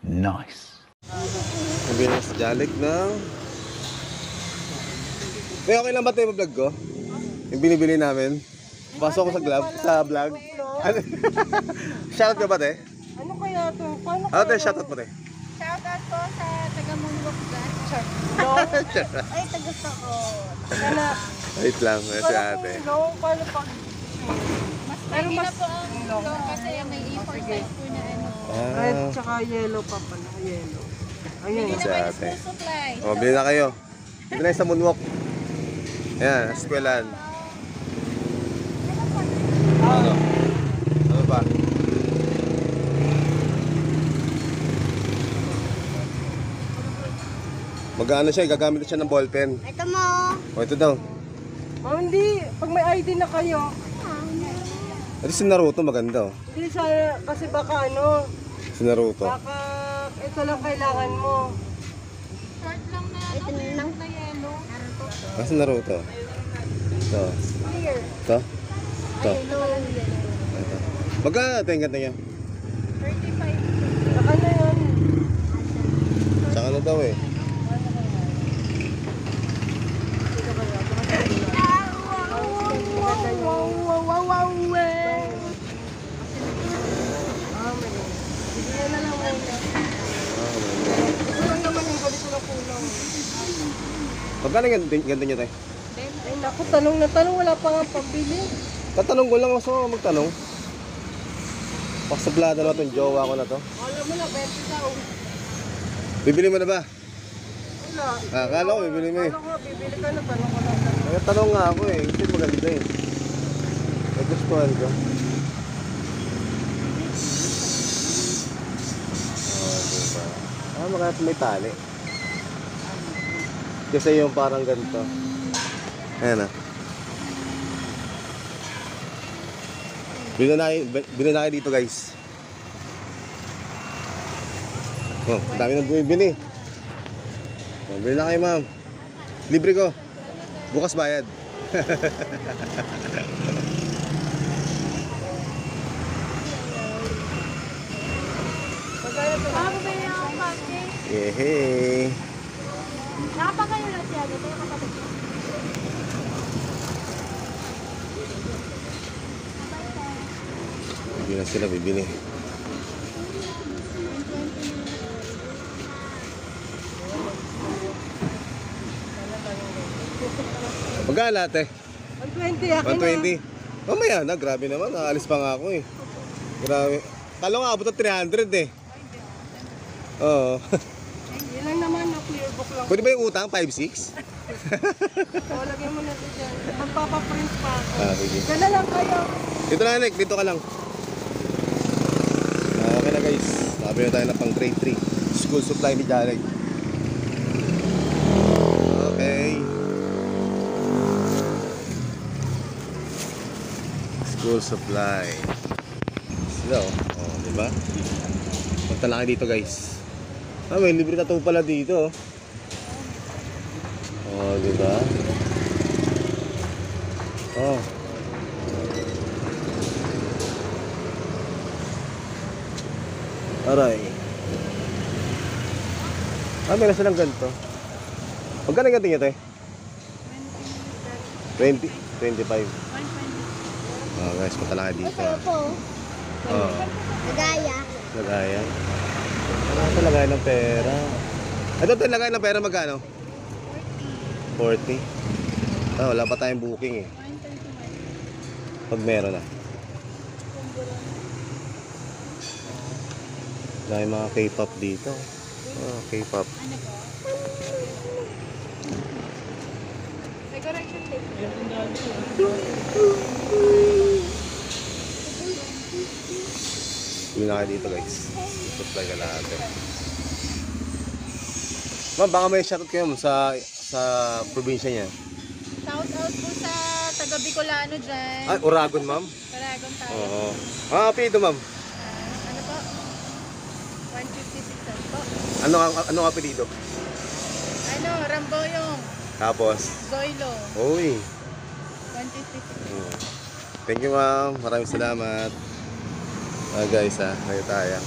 Nice. Sabi na sa Jalik na. May okay lang ba tayo vlog ko? Yung binibili namin. Pasok ko sa vlog. Ano? Shoutout ka ba te? Ano kaya to? Paano Ano te? Shoutout mo te? Shoutout po sa taga-Munwok dyan. No? Ay, tagusto ko. Sana. Wait lang, si ate. No, paano pag... Mas lagi na po ang long kasi may A4 size po na ano. Red tsaka yellow pa pala. Yellow. Ayun. Hindi Si na kayo ate. school supply. O, bili na kayo. Bili na sa Moonwalk. Ayan, eskwelahan. Ano? Ano ba? Mag-ano siya, gagamit siya ng ballpen. Ito mo. O, ito daw. Oh, hindi. Pag may ID na kayo. Ito si Naruto, maganda oh. Hindi sa... Kasi baka ano... Si Naruto. Baka ito lang kailangan mo. Short lang na ano. Lang na yellow. Ah, si Naruto. Ito. Clear. Ito. Ito. Ito. Magkano ito yung ganda niya? 35. Baka na yun. Saka ano daw eh. Ah, may ganun. Bigyan na lang muna. Ito lang naman yung ganito na kulang. Magkano yung ganda niya tayo? Ay naku, tanong na tanong. Wala pa nga pambili. Tatanong ko lang, mas ako magtanong. Pasablada na itong jowa ko na to. Alam mo na, 20 daw. Bibili mo na ba? Wala. Ah, akala ko bibili mo eh. Ano ko, bibili ka na, tanong ko lang. Kaya tanong nga ako eh, kasi maganda eh. Nagustuhan ko. Oh, diba? Ah, maganda may tali. Kasi yung parang ganito. Ayan ah. Bili na kayo dito guys. Oh, dami nang bumibili. Oh, bili na kayo ma'am. Libre ko. Bukas bayad. Nakapabili na ang package. Yehey. Nakapagayo lang siya. Ito yung kapatid ko. Hindi na sila bibili. Magkano lahat eh? 120 akin 120. Mamaya na, grabe naman. Naalis pa nga ako eh. Grabe. Kala ko abot ng 300 eh. Oo. Yun lang naman, na clear book lang. Pwede ba yung utang? 5-6? O, lagyan mo na ito dyan. Magpapaprint pa ako. Ah, sige. Dyan na lang kayo. Dito na, Nick. Dito ka lang. Okay na guys. Sabi na tayo na pang grade 3. School supply ni Jared. Okay. School supply. Sila oh. Oh, diba? Punta lang kayo dito guys. Ah, may libre tattoo pala dito. Oh, diba? Oh. Aray. Ah, meron silang ganito. Magkano ganito nyo, te? 20? 25. Oh, guys, punta lang kayo dito. Oh, Nagaya. lagayan. Ano ito lagayan ng pera? Ito ito lagayan ng pera magkano? 40. Ah, wala pa tayong booking eh. Pag meron na. Dahil mga K-pop dito. Oh, K-pop. Ano po? Decoration tape. Bili na kayo dito guys. Supply ka lahat eh. Ma'am, baka may shoutout kayo sa probinsya niya. Shout out po sa taga Bicolano dyan. Ay, Oragon ma'am? Paragon tayo. Oo. Ah, apelido ma'am. Ano po? 156 po. Ano ang apelido? Ano, Ramboyong. Tapos? Zoilo. Uy. 156. Thank you ma'am. Maraming salamat. Guys ngayon tayo.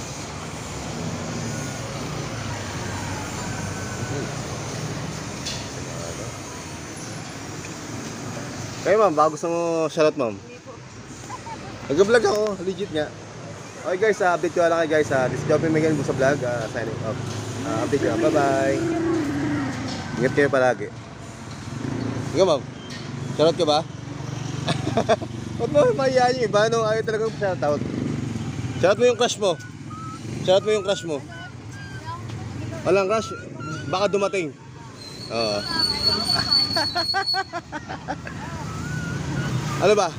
Kayo ma'am, baka gusto mo shoutout ma'am. Nag-vlog ako, legit nga. Okay guys, update ko lang kayo guys. This is Joby Miguel Busa Vlog, signing off. Update ko, bye-bye. Ingat kayo palagi. Ikaw ma'am, shoutout ka ba? Ba't mo mahihayin yung iba? No? Ayaw talagang shoutout. Shoutout mo yung crush mo. Shoutout mo yung crush mo. Walang crush, baka dumating. Oo. Ano ba?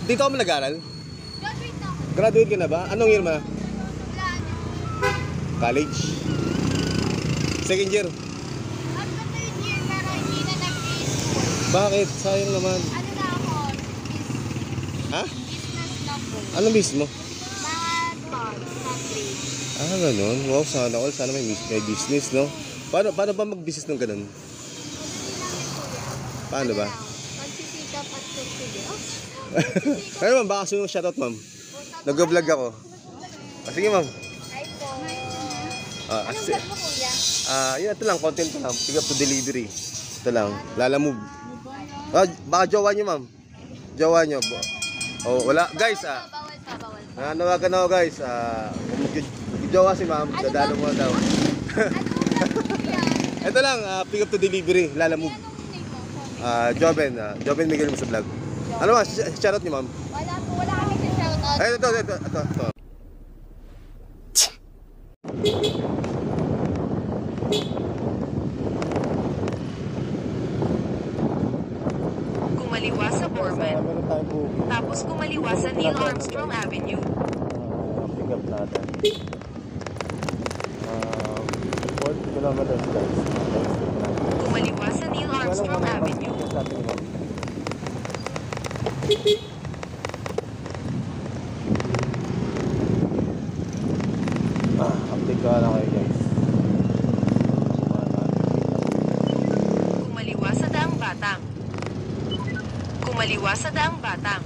Dito ka mo nag-aral? Graduate na ako. Graduate ka na ba? Anong year mo na? Wala na. College? Second year? At the third year, pero hindi na nag-school. Bakit? Sayang naman. Ano na ako? Ha? Business na po. Ano mismo? Mga dogs, na trade. Ganun. Wow, sana all. Sana may business, no? Paano ba mag-business ng ganun? Paano ba? Pagsisikap at suksige. Kaya ma'am, baka gusto yung shoutout ma'am. Nag-vlog ako. Sige ma'am. Hi po. Anong Vlog mo kuya? Yun, ito lang, content ko lang. Pick up to delivery. Ito lang, Lala Move. Baka jowa nyo ma'am. Jowa nyo. Wala. Guys, Bawal pa, bawal pa. nawagan ako guys. Kung mag-jowa si ma'am, dadalo mo daw. Ano vlog mo kuya? Ito lang, pick up to delivery. Lala Move. Anong name mo? Joben Miguel mo sa vlog. Ano ba, shoutout nyo ma'am? Wala po, wala kami sa shoutout. Ay, ito. Kumaliwa sa Borman, Meron tayong booking. tapos kumaliwa sa Neil Armstrong Avenue. Pick up natin. 40 kilometers guys. Kumaliwa sa Neil Armstrong Avenue. Update ko lang kayo guys. Kumaliwa sa Daang Batang. Kumaliwa sa Daang Batang.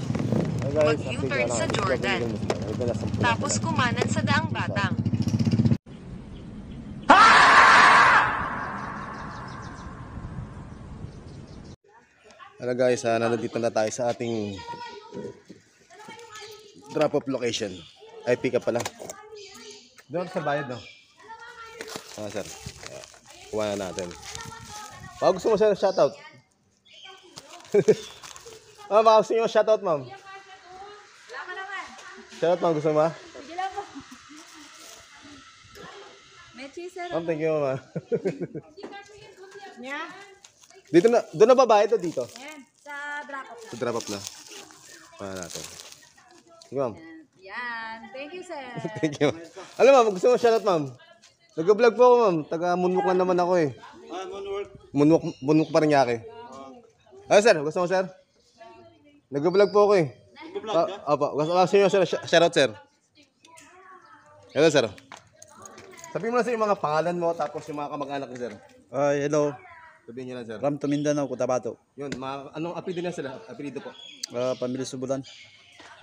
Mag-U-turn sa Jordan. Tapos kumanan sa Daang Batang. Hello guys, nandito na tayo sa ating drop-off location. Ay, pick up pala. Doon sa bayad, no? Sir. Kuha na natin. Baka gusto mo siya shoutout. Baka gusto nyo shoutout, ma'am. Shoutout, ma'am. Gusto mo, ma? Ma'am, thank you, ma'am. Dito na, doon na ba bayad o dito? Yan, sa drop-off. Sa drop-off na. Kuha natin. Sige, ma'am. Yan. Thank you, sir. Thank you. Alam ma'am, gusto mo shoutout ma'am? Nag-vlog po ako ma'am. Taga-moonwalk lang naman ako eh. Moonwalk pa rin yake. Sir, gusto mo sir? Nag-vlog po ako eh. Nag-vlog ka? Opo. Gusto nyo sir, shoutout sir. Hello sir. Sabihin mo na sir yung mga pangalan mo tapos yung mga kamag-anak ni sir. Hello. Sabihin nyo lang sir. Ram to Mindanao, Cotabato. Yun, anong apelido na sila? Apelido po. Pamilya Subulan.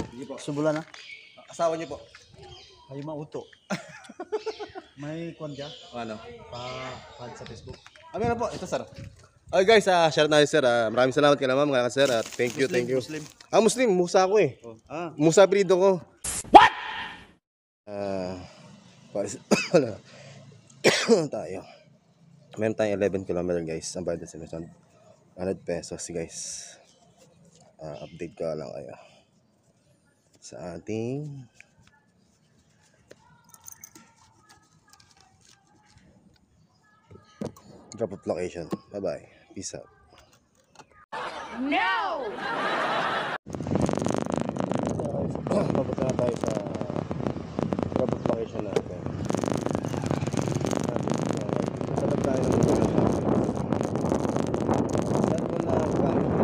Sige po. Subulan ha? Asawa nyo po. Ay, mauto. May kwan dyan? Ano? Pa-pad sa Facebook. Meron po. Ito sir. Okay guys, shoutout na sir. Maraming salamat kay ma'am. Mga sir. Thank you, thank you. Muslim. Muslim. Musa ako eh. Oh. Musa apelido ko. What? Wala. Tayo. Meron tayong 11 km guys. Ang bayad sa Meson. 100 pesos guys. Update ko lang kayo. Sa ating drop-off location. Bye-bye. Peace out. No! Papunta na tayo sa drop-off location natin. Masarap tayo ng mga saan mo na gamit na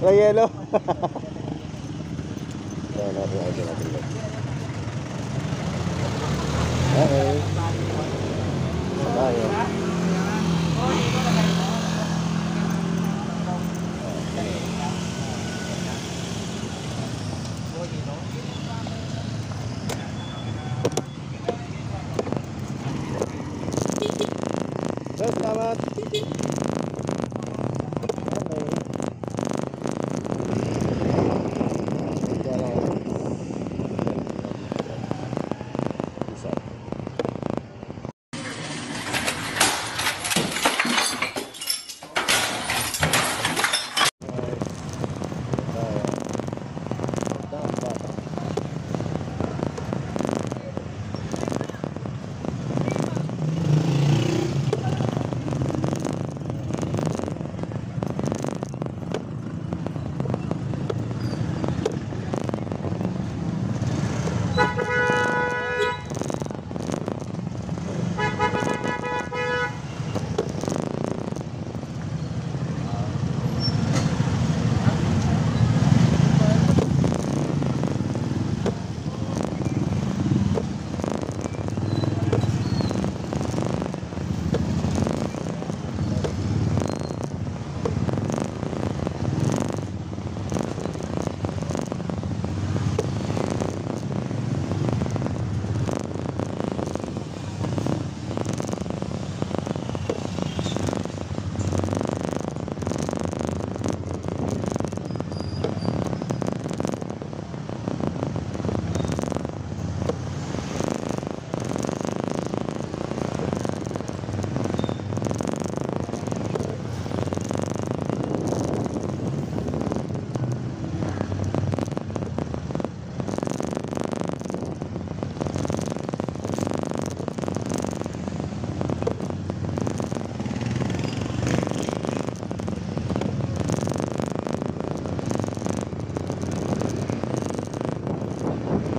May yelo. Ayan natin, idol natin. Okay. Tayo. Salamat. Okay.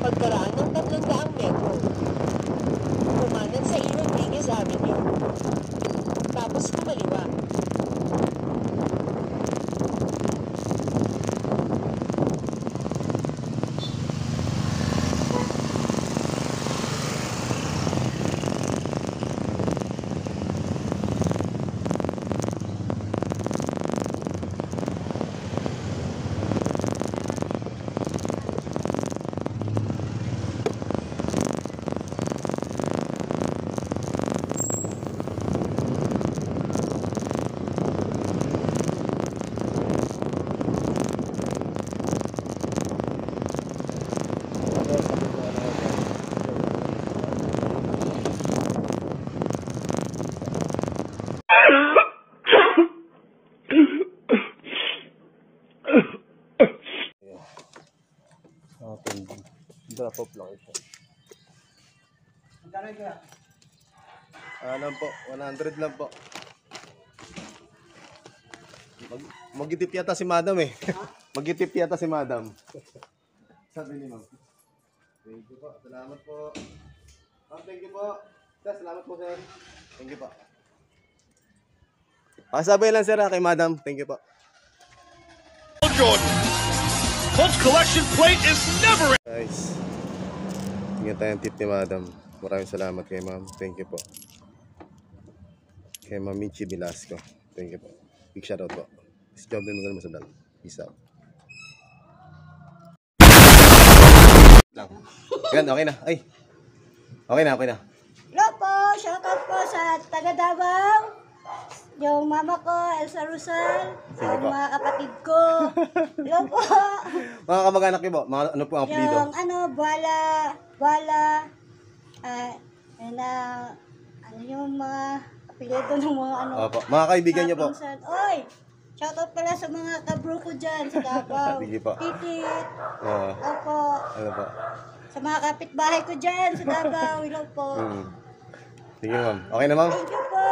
Pagkaraan ng 300 metro, kumanan sa E. Rodriguez Avenue. Tapos kumaliwa. Drop off lang siya. Lang po, 100 lang po. Mag-itip yata si madam eh. Mag-itip yata si madam. Sabi ni ma'am. Thank you po. Salamat po. Ma'am, thank you po. Sir, salamat po sir. Thank you po. Pakisabay lang sir kay madam. Thank you po. Jordan. Colts collection plate is never. Guys, tingnan tayong tip ni madam. Maraming salamat kay ma'am. Thank you po. Kay ma'am Michi Velasco. Thank you po. Big shoutout po. Si Job din magaling masablog. Peace out. Lang. Yan, okay na. Ay. Okay na, okay na. Hello po, shoutout po sa taga Davao. Yung mama ko, Elsa Rosal. Sige Yung po. mga kapatid ko. Hello po. Mga kamag-anak niyo po, mga ano po ang apelido? Yung Buala. Ano yung mga apelido ng mga ano. Opo. Mga kaibigan niyo po. Pinsan. Oy! Shoutout pala sa mga kabro ko dyan sa Davao. Sige po. Titit. Oo. Opo. Ano po? Sa mga kapitbahay ko dyan sa Davao. Hello po. Sige ma'am. Okay na ma'am? Thank you po.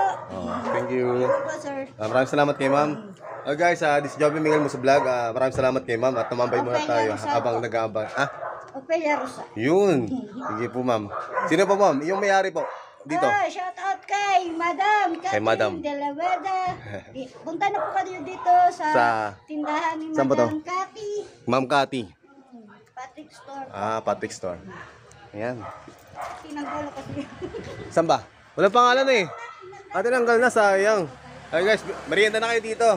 Thank you. Thank you po, sir. Maraming salamat kay ma'am. Guys, this is Joby Miguel mo sa vlog. Maraming salamat kay ma'am at tumambay muna tayo habang nag-aabang. Ophelia Rosa. Yun. Sige po ma'am. Sino po ma'am? Yung may-ari po. Dito. Shout out kay Madam Kay Madam. Catherine De La Veda. Punta na po kayo dito sa, Sa- tindahan ni Saan ba to? Madam Cathy. Ma'am Cathy. Patrick Store. Patrick Store. Ayan. Tinanggal kasi. Saan ba? Walang pangalan eh. Tinanggal na, sayang. Ay guys, merienda na kayo dito.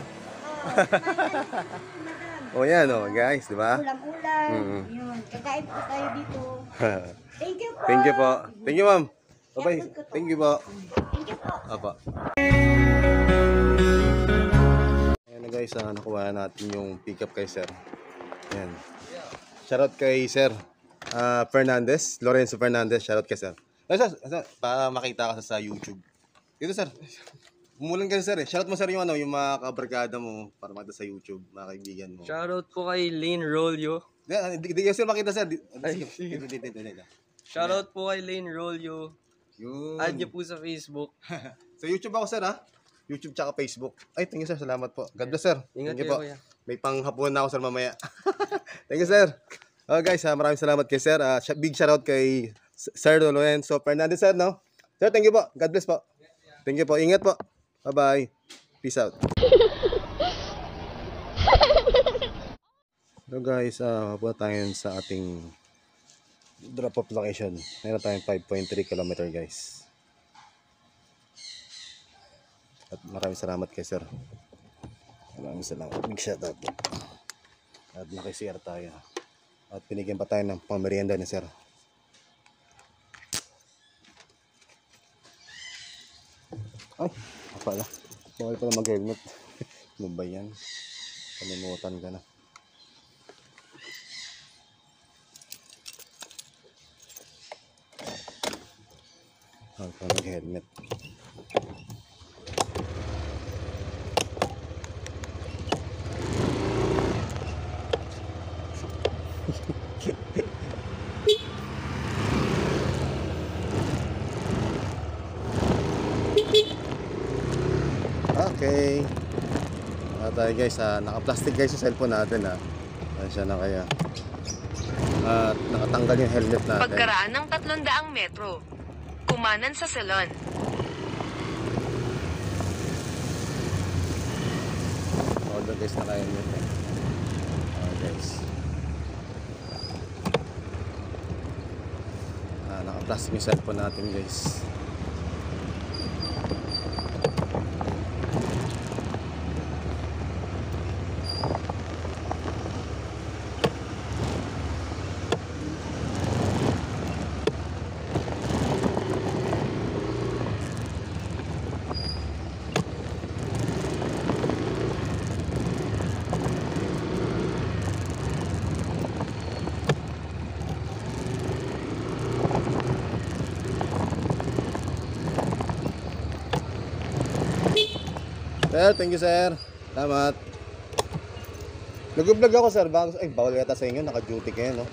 Madam. Yan guys, di ba? Ulam-ulam. Mm-mm. Yun. Kakain po tayo dito. Thank you po. Thank you po. Thank you, ma'am. Bye-bye. Thank you po. Thank you po. Apa. Ayan na guys, nakuha natin yung pick-up kay sir. Ayan. Shoutout kay sir Fernandez, Lorenzo Fernandez. Shoutout kay sir. Para makita ka sa YouTube. Dito sir. Umulan ka sir eh. Shoutout mo sir yung yung mga kabarkada mo para makita sa YouTube, mga kaibigan mo. Shoutout po kay Lane Rolyo. Hindi sir makita sir. Ay, shoutout po kay Lane Rolyo. Yun. Add niyo po sa Facebook. Sa YouTube ako sir ha. YouTube tsaka Facebook. Ay, thank you sir. Salamat po. God bless sir. Ingat Thank you kayo, po. kuya. May panghapon na ako sir mamaya. Thank you sir. Guys, maraming salamat kay sir. Big shoutout kay Sir Lorenzo Fernandez sir, no? Sir, thank you po. God bless po. Thank you po. Ingat po. Bye-bye. Peace out. So guys, punta tayo sa ating drop-off location. Mayroon tayong 5.3 km guys. At maraming salamat kay sir. Maraming salamat. Big shoutout. At nakisir tayo. At pinigyan pa tayo ng pamerienda ni sir. Ay, pala. Bawal pala mag-helmet. Ano ba yan? Kalimutan ka na. Bawal pala mag-helmet. Okay. Tayo guys, naka-plastic guys yung cellphone natin Siya na kaya. At nakatanggal yung helmet natin. Pagkaraan ng 300 metro. Kumanan sa salon. Order guys na kaya nyo. Guys. Naka-plastic yung cellphone natin guys. Sir, thank you sir. Salamat. Nag-vlog ako sir. Ay, bawal yata sa inyo. Naka-duty kayo, no?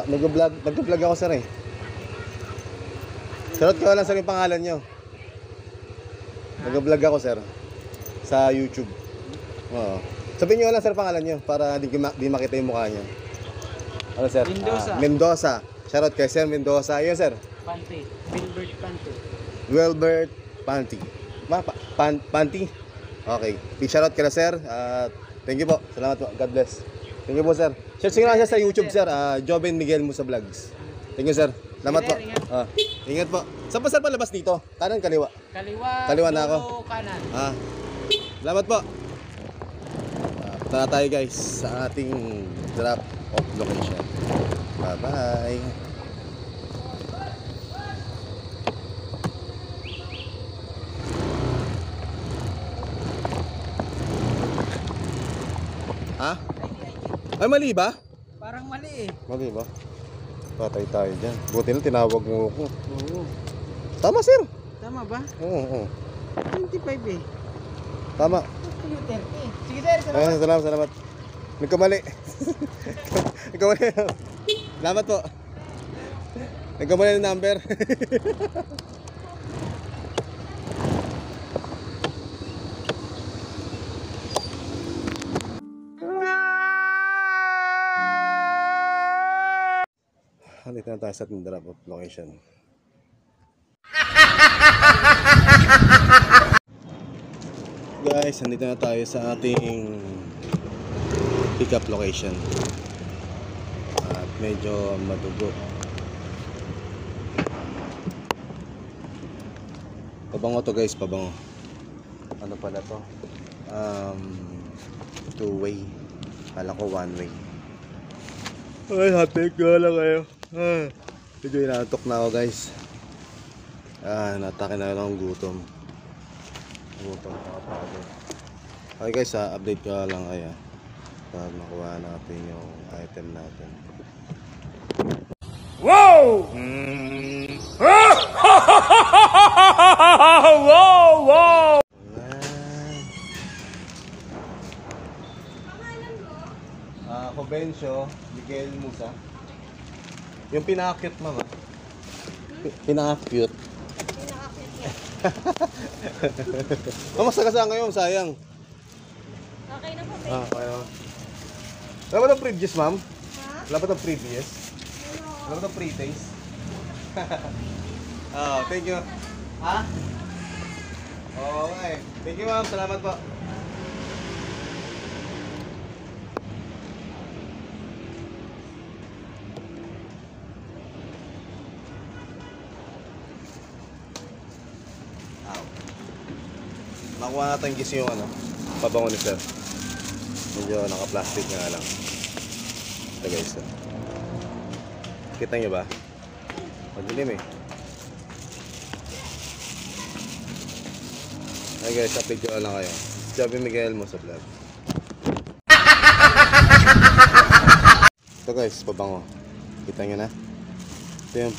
Nag-vlog ako sir eh. Sarot ko lang sir yung pangalan nyo. Nag-vlog ako sir. Sa YouTube. Oo. Sabihin nyo lang sir pangalan nyo para di makita yung mukha nyo. Ano sir? Mendoza. Mendoza. Shoutout kay sir Mendoza. Ayun sir. Panty. Wilbert Panty. Wilbert Panty. Panty. Okay. Big shoutout ka na sir. Thank you po. Salamat po. God bless. Thank you po sir. Search nyo lang siya sa YouTube sir. Joven Miguel Musa Vlogs. Thank you sir. Salamat po. Ingat po. Saan pa sir palabas dito? Kanan, kaliwa? Kaliwa na ako. Kanan. Salamat po. Tara tayo guys sa ating drop off location. Bye bye. Ay mali ba? Parang mali eh. Mali ba? Patay tayo dyan. Buti na tinawag mo ako. Oo. Tama sir. Tama ba? Oo. 25 eh. Tama. 30. Sige sir, salamat. Salamat. Nagkamali. Nagkamali. Salamat po. Nagkamali ng number. Dito na tayo sa ating drop-off location. Guys, nandito na tayo sa ating pickup location. At medyo madugo. Pabango to guys, pabango. Ano pala to? Two-way. Kala ko one-way. Ay, hatik ko lang kayo. Medyo inaantok na ako guys. Natake na lang ang gutom. Okay guys, update ko lang kayo pag makuha natin yung item natin. Whoa! Whoa! Whoa! Cobencio, Miguel Musa. Yung pinaka-cute, mama. Pinaka-cute. Mama, sagasaan kayo, sayang. Okay na po. Okay na. Wala ba itong previous, ma'am? Wala ba itong previous? Wala ba itong pre-taste? Thank you. Ha? Okay. Thank you, ma'am. Salamat po. Nakuha natin gising yung pabango ni sir. Medyo naka-plastic nga lang. Ito guys. Kita nyo ba? Madilim eh. Ay guys, update ko lang kayo. Sabi Miguel mo sa vlog. Ito guys, pabango. Kita nyo na? Ito yung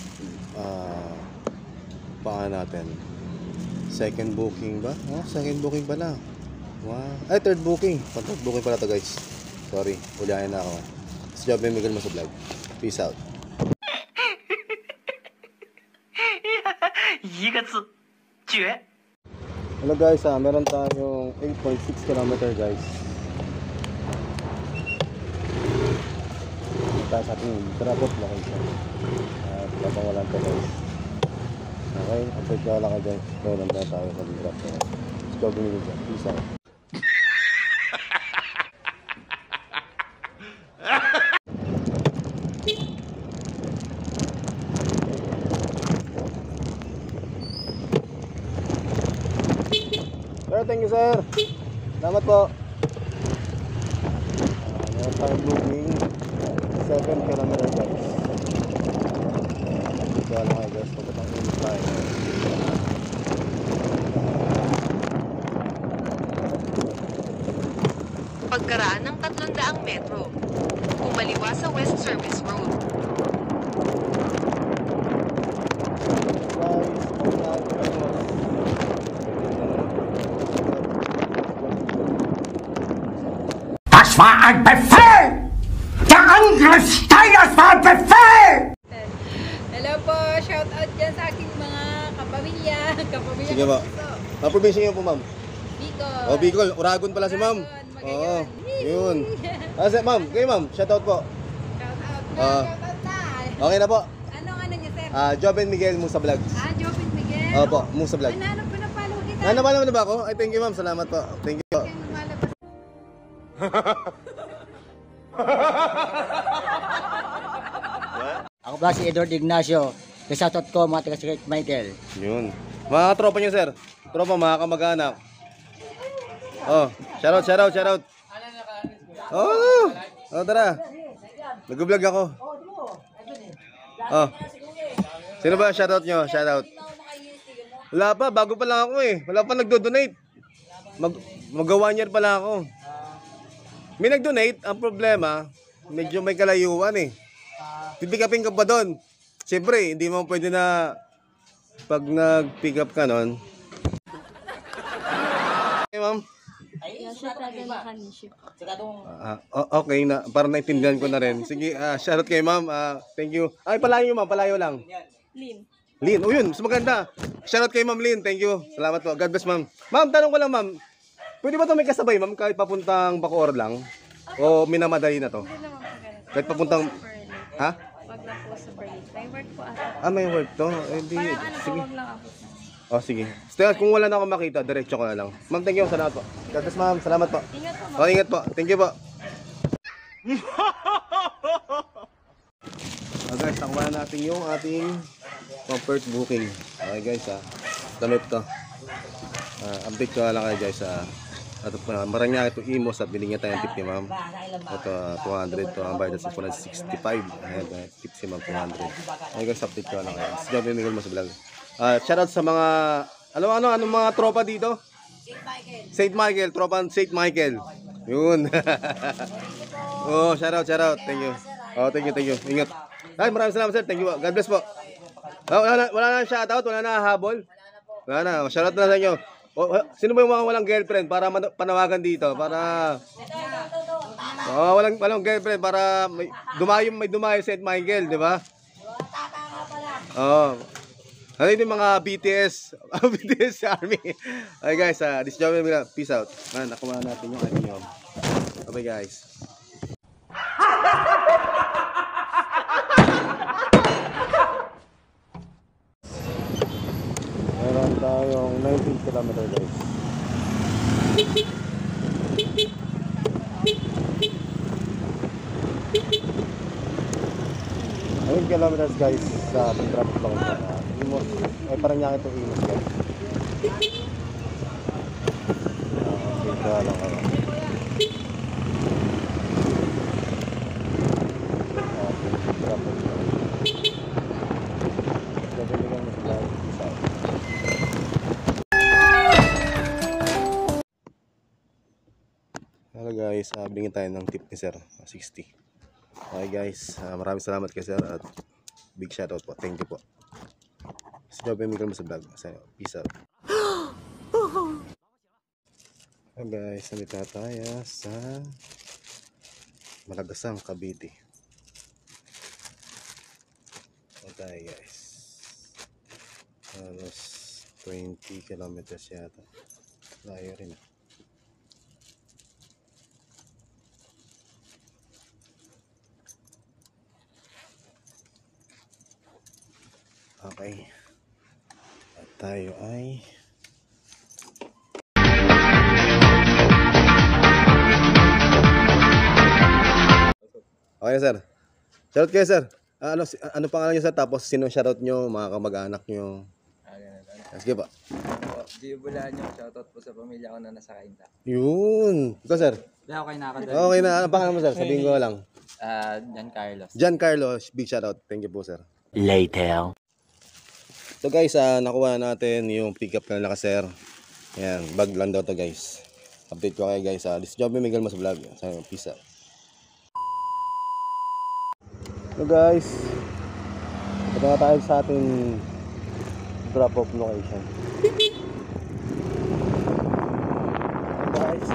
paan natin. Second booking ba? Second booking pala. Wow. Ay, third booking. Third booking pala to guys. Sorry, ulihin na ako. Si Job Miguel mo sa vlog. Peace out. Hello guys, meron tayong 8.6 km guys. Ito sa ating trapot location. At papangalan to guys. Okay, update ko lang kayo guys. So, nandun tayo sa drop. Job Miguel. Peace out. Sir, thank you sir. Salamat po. Meron tayong booking 7 km guys. Ito lang kayo guys. Pagkatang unit tayo. Pagkaraan ng 300 metro, kumaliwa sa West Service Road. Das war ein Befehl! Der Angriffsteil, das war ein Befehl! Hello po, shout out dyan sa aking mga kapamilya. Kapamilya Sige po. Probinsya niyo po ma'am. Bicol. Oh, Bicol. Uragon pala si ma'am. Oo. Yun. Ma'am. Kayo ma'am. Shoutout po. Shout out na, Ah. shout out na. Okay na po. Anong ano niya, sir? Job and Miguel Musa Vlogs. Jobin Miguel. Opo, Musa Vlog. Ano, pinapalo kita. Naman na ba ako? Ay, thank you ma'am. Salamat po. Thank you po. Kaya lumalabas. Ako pala si Edward Ignacio. Shoutout ko mga taga Secret Michael. Yun. Mga tropa niyo sir. Tropa, mga kamag-anak. Oh, shoutout. Oh, tara. Nag-vlog ako. Oh. Sino ba shoutout nyo? Shoutout. Wala pa, bago pa lang ako eh. Wala pa nagdo-donate. Mag-1 year pa lang ako. May nag-donate, ang problema, medyo may kalayuan eh. Pipick upin ka pa doon. Siyempre, hindi mo pwede na pag nag-pick up ka nun. Okay, ma'am? Okay na, para naintindihan ko na rin. Sige, shoutout kay ma'am. Thank you. Ay, palayo ma'am, palayo lang. Lin, oh yun, mas maganda. Shoutout kay ma'am Lin, thank you. Salamat po, God bless ma'am. Ma'am, tanong ko lang ma'am. Pwede ba ito may kasabay ma'am kahit papuntang Bacoor lang? O minamadali na to? Kahit papuntang... Ha? Wag lang po super late. May work po ata. May work to? Eh, di, Parang ano po, sige. wag lang ako. Oh, sige. Still, kung wala na ako makita, diretso ko na lang. Ma'am, thank you. Salamat po. God bless, ma'am. Salamat po. Ingat po. Oh, ingat po. Thank you po. Guys, nakuha na natin yung ating first booking. Okay guys, damit to. Update ko lang kayo guys. Maranya ito Imos at binigyan tayo ng tip ni ma'am. Ito 200 to. Ang bayad sa 65. Ayan, tip si ma'am 200. Okay guys, update ko lang kayo. Sige, bimigol mo sa vlog. Shoutout sa mga ano mga tropa dito? St. Michael, tropa St. Michael. Yun. Oh, shoutout. Thank you. Oh, thank you. Ingat. Ay, maraming salamat sir. Thank you. God bless po. Oh, wala na shoutout, wala na habol. Wala na. Shoutout na sa inyo. Sino ba yung mga walang girlfriend para panawagan dito? Para walang girlfriend para may dumayo St. Michael, di ba? Oh. Ano yung mga BTS BTS Army. Okay guys, this is Joey. Peace out. Man, nakuha natin yung item. Okay guys. Meron tayong 19 km guys. 9 kilometers guys sa traffic lang sa Imos. Ay parang niya ito Imos guys. Dito lang ako. Traffic lang. Gagawin lang mas lang. Hello guys, bigyan tayo ng tip ni sir, 60. Okay guys, maraming salamat kay sir at big shoutout po. Thank you po. Sa job yung migral mo sa vlog. Peace out. Okay guys, nandito na tayo sa Malagasang, Cavite. Okay guys, halos 20 kilometers yata. Layo rin. Okay. At tayo ay okay na sir. Shoutout kayo sir. Ano pangalan niyo sir? Tapos sino shoutout nyo? Mga kamag-anak nyo? Sige pa. Gio Bulanyo, shoutout po sa pamilya ko na nasa Kainta. Yun. Ikaw sir? Okay na ako doon. Okay na. Ano pangalan mo sir? Sabihin ko lang. Jan Carlos. Carlos. Big shoutout. Thank you po sir. Later. So guys, nakuha natin yung pick up na nila sir. Ayan, bag lang daw to guys. Update ko kayo guys. This is Joby Miguel Mas Vlog. Peace out. So guys, ito na tayo sa ating drop off location. Guys,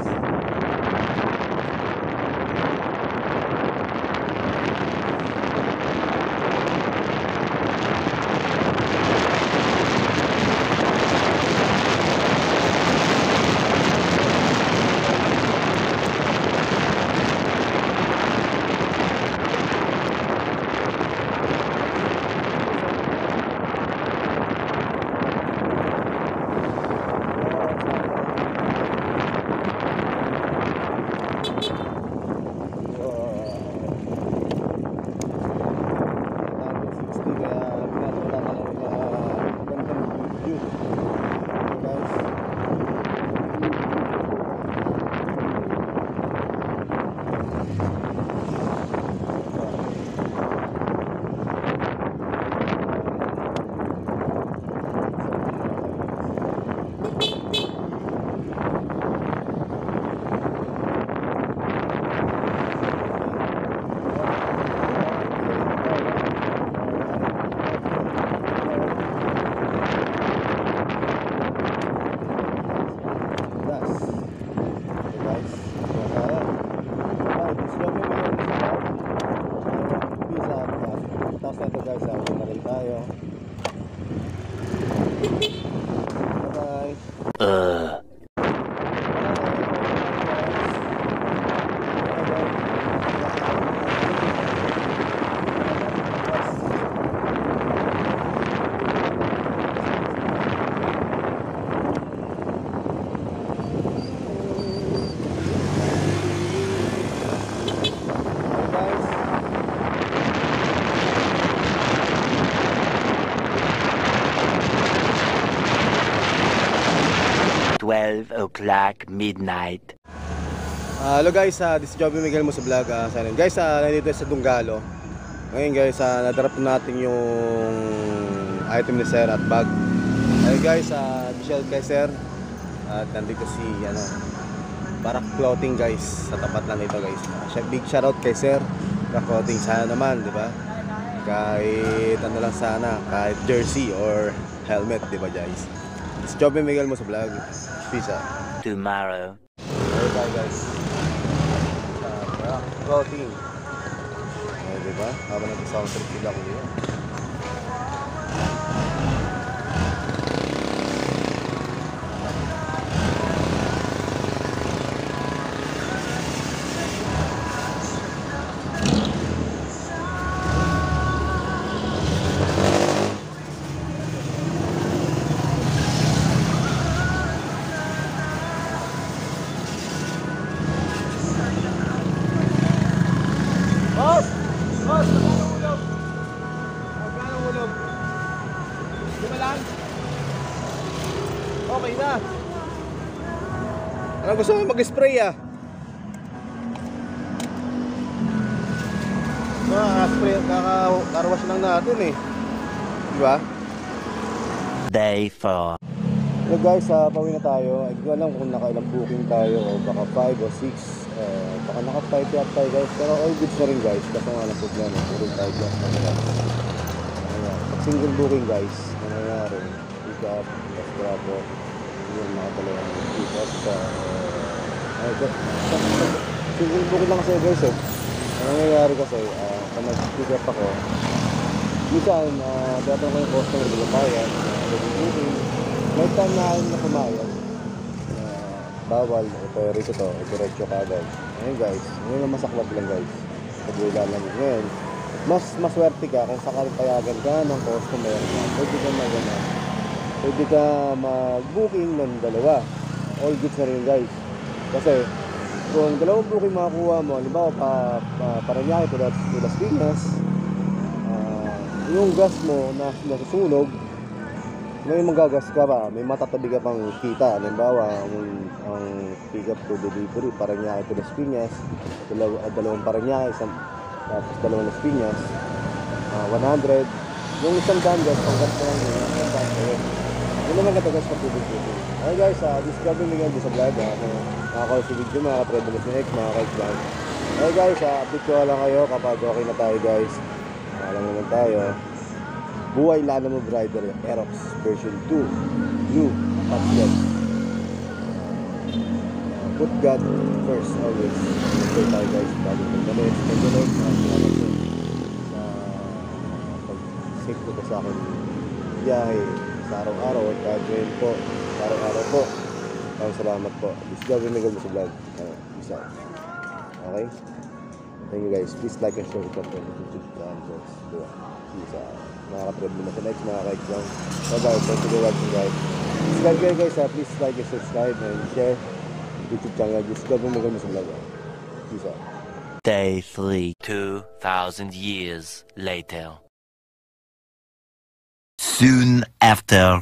o'clock midnight. Hello guys, this is Joby Miguel mo sa vlog. Guys, nandito sa Dunggalo. Ngayon guys, nadarap natin yung item ni Sir at bag. Ayun guys, Michelle kay Sir. At nandito si Barak Clothing guys. Sa tapat lang ito guys. Big shoutout kay Sir Barak Clothing. Sana naman, di ba? Kahit ano lang sana, kahit jersey or helmet, di ba guys? This is Joby Miguel mo sa vlog. Peace out. Tomorrow. Ayun tayo guys. Clothing. Ayun, diba? Habang nag-sound trip sila ko dito. Boss! Boss! Magkano ulog? Magkano ulog? Lima lang? Okay na. Ano gusto mo mag-spray Kaka-spray, kaka-carwash lang natin Diba? Day 4. Hello guys, pauwi na tayo. Hindi ko alam kung nakailang booking tayo o baka 5 o 6. Baka naka 5 yata tayo guys. Pero all goods na rin guys. Kasi nga lang problema. Puro tayo guys. Pag single booking guys, nangyayari. Pick up, plus grabo. Yun, nakadalawang pick up sa... single booking lang kasi guys nangyayari kasi, kung nag-pick up ako, minsan, dapat ko yung customer dito tayo. Booking. May time na ayaw na pumayag. Bawal, ito rito to, diretso ka agad. Ngayon guys, ngayon ang masaklap lang guys. Pag-wala lang ngayon. Mas maswerte ka kung sakaling payagan ka ng customer na pwede ka pwede ka mag-booking ng dalawa. All goods na rin guys. Kasi kung dalawang booking makakuha mo, halimbawa Parañaque to Las Piñas, yung gas mo na nasusunog, may magagas ka ba, may matatabi ka pang kita. Halimbawa, ang pick up to delivery, Parañaque to Las Piñas, dalawang Parañaque, tapos dalawang Las Piñas, 100. Yung isang daan gas, pang gas na lang yun naman katagas pag delivery. Okay guys, this is Joby Miguel sa vlog. Nakakawal si video, mga ka-treadmill sa next, mga ka-vlog. Okay guys, update ko lang kayo kapag okay na tayo guys. Alam naman tayo. Buhay Lana Move Rider Aerox version 2 New Patlet. Put God first always. Okay tayo guys, bago ng damit. Thank you Lord, salamat po sa pag-save ko sa akin biyahe sa araw-araw at kahit ngayon po sa araw-araw po. Maraming salamat po. This is Joby Miguel sa vlog. Peace out. Okay? Thank you guys. Please like and share it up on YouTube channel. Peace out. Mga ka-treadmill na sa next, mga ka-exam. Bye-bye. Thank you for watching guys. Subscribe kayo guys. Please like and subscribe and share YouTube channel. Just go mo maganda sa vlog. Peace out. Day 3. 2,000 years later. Soon after.